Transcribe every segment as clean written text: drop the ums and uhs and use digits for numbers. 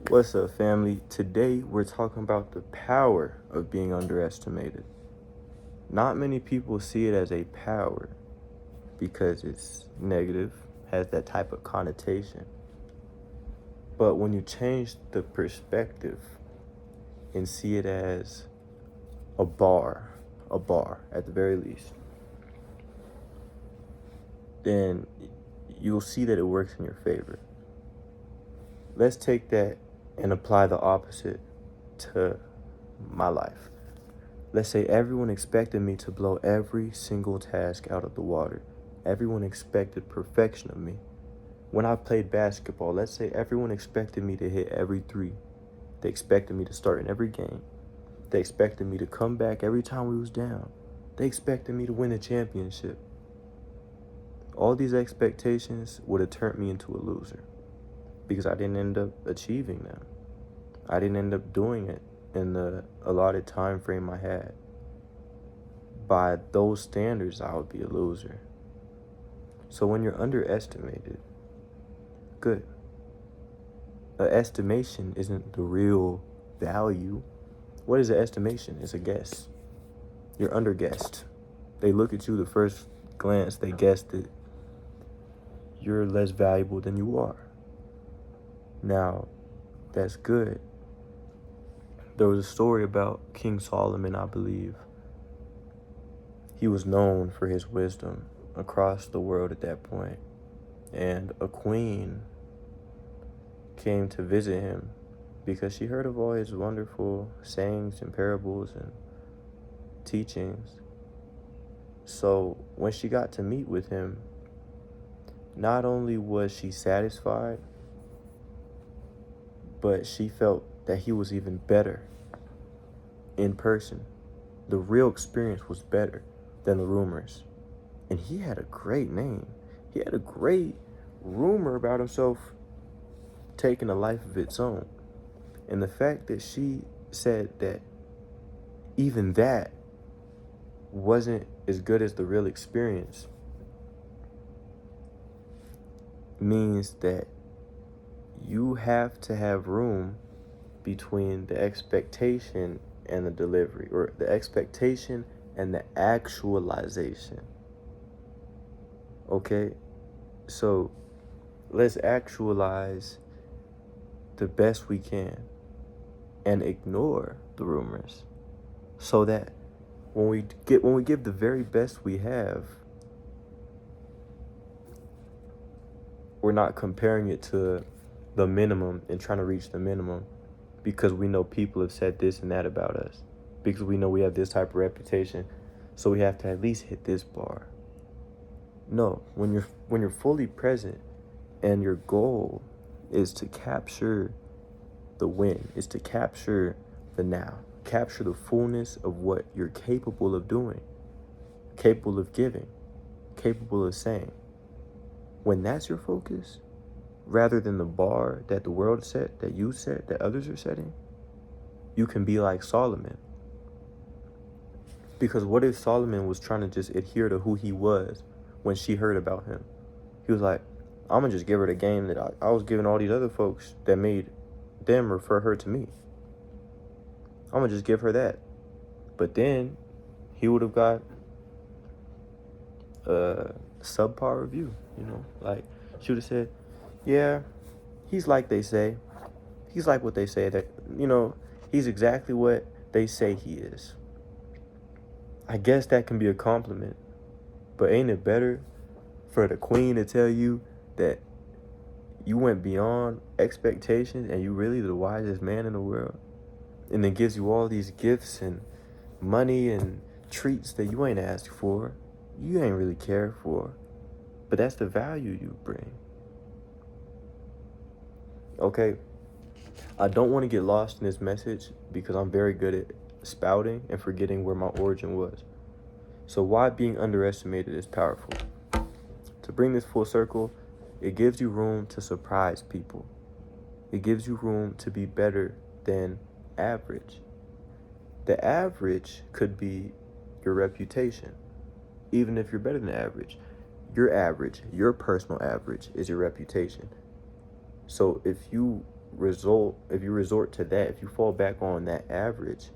What's up, family? Today we're talking about the power of being underestimated. Not many people see it as a power because it's negative, has that type of connotation. But when you change the perspective and see it as a bar at the very least, then you'll see that it works in your favor. Let's take that and apply the opposite to my life. Let's say everyone expected me to blow every single task out of the water. Everyone expected perfection of me. When I played basketball, let's say everyone expected me to hit every three. They expected me to start in every game. They expected me to come back every time we was down. They expected me to win a championship. All these expectations would have turned me into a loser because I didn't end up achieving them. I didn't end up doing it in the allotted time frame I had. By those standards, I would be a loser. So when you're underestimated, good. An estimation isn't the real value. What is an estimation? It's a guess. You're underguessed. They look at you the first glance, they guess that you're less valuable than you are. Now, that's good. There was a story about King Solomon, I believe. He was known for his wisdom across the world at that point. And a queen came to visit him because she heard of all his wonderful sayings and parables and teachings. So when she got to meet with him, not only was she satisfied, but she felt that he was even better in person. The real experience was better than the rumors. And he had a great name. He had a great rumor about himself taking a life of its own. And the fact that she said that even that wasn't as good as the real experience means that you have to have room between the expectation and the delivery, or the expectation and the actualization. Okay? So let's actualize the best we can and ignore the rumors so that when we give the very best we have, we're not comparing it to the minimum and trying to reach the minimum because we know people have said this and that about us, because we know we have this type of reputation, so we have to at least hit this bar. No, when you're fully present and your goal is to capture the win, is to capture the now, capture the fullness of what you're capable of doing, capable of giving, capable of saying. When that's your focus, rather than the bar that the world set, that you set, that others are setting, you can be like Solomon. Because what if Solomon was trying to just adhere to who he was when she heard about him? He was like, I'm going to just give her the game that I was giving all these other folks that made them refer her to me. I'm going to just give her that. But then he would have got a subpar review, Like, she would have said, yeah, he's like they say. He's like what they say, that, he's exactly what they say he is. I guess that can be a compliment, but ain't it better for the queen to tell you that you went beyond expectations and you really the wisest man in the world, and then gives you all these gifts and money and treats that you ain't asked for, you ain't really cared for, but that's the value you bring. Okay, I don't want to get lost in this message because I'm very good at spouting and forgetting where my origin was. So why being underestimated is powerful. To bring this full circle, it gives you room to surprise people. It gives you room to be better than average. The average could be your reputation. Even if you're better than average, your personal average is your reputation. So if you resort to that, if you fall back on that average,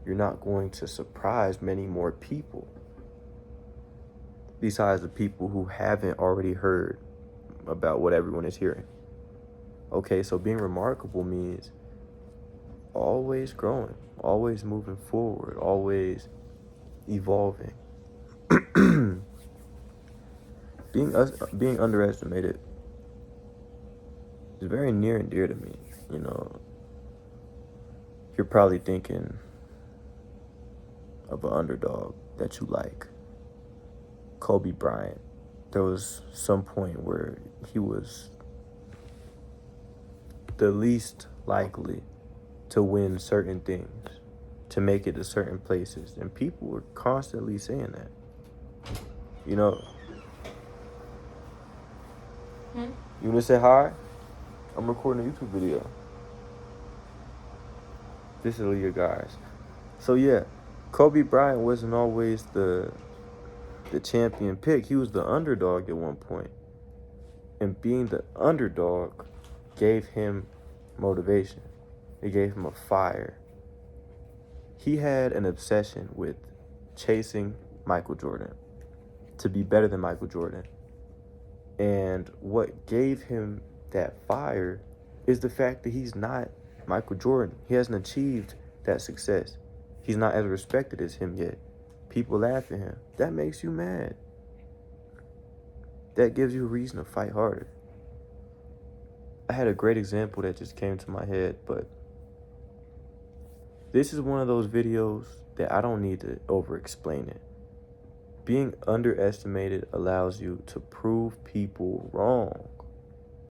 you're not going to surprise many more people besides the people who haven't already heard about what everyone is hearing. Okay, so being remarkable means always growing, always moving forward, always evolving. Being underestimated is very near and dear to me. You know, you're probably thinking of an underdog that you like. Kobe Bryant. There was some point where he was the least likely to win certain things, to make it to certain places. And people were constantly saying that. You know, you wanna say hi? I'm recording a YouTube video. This is Leah, guys. So yeah, Kobe Bryant wasn't always the champion pick. He was the underdog at one point. And being the underdog gave him motivation. It gave him a fire. He had an obsession with chasing Michael Jordan, to be better than Michael Jordan. And what gave him that fire is the fact that he's not Michael Jordan. He hasn't achieved that success. He's not as respected as him yet. People laugh at him. That makes you mad. That gives you a reason to fight harder. I had a great example that just came to my head, but this is one of those videos that I don't need to over-explain it. Being underestimated allows you to prove people wrong.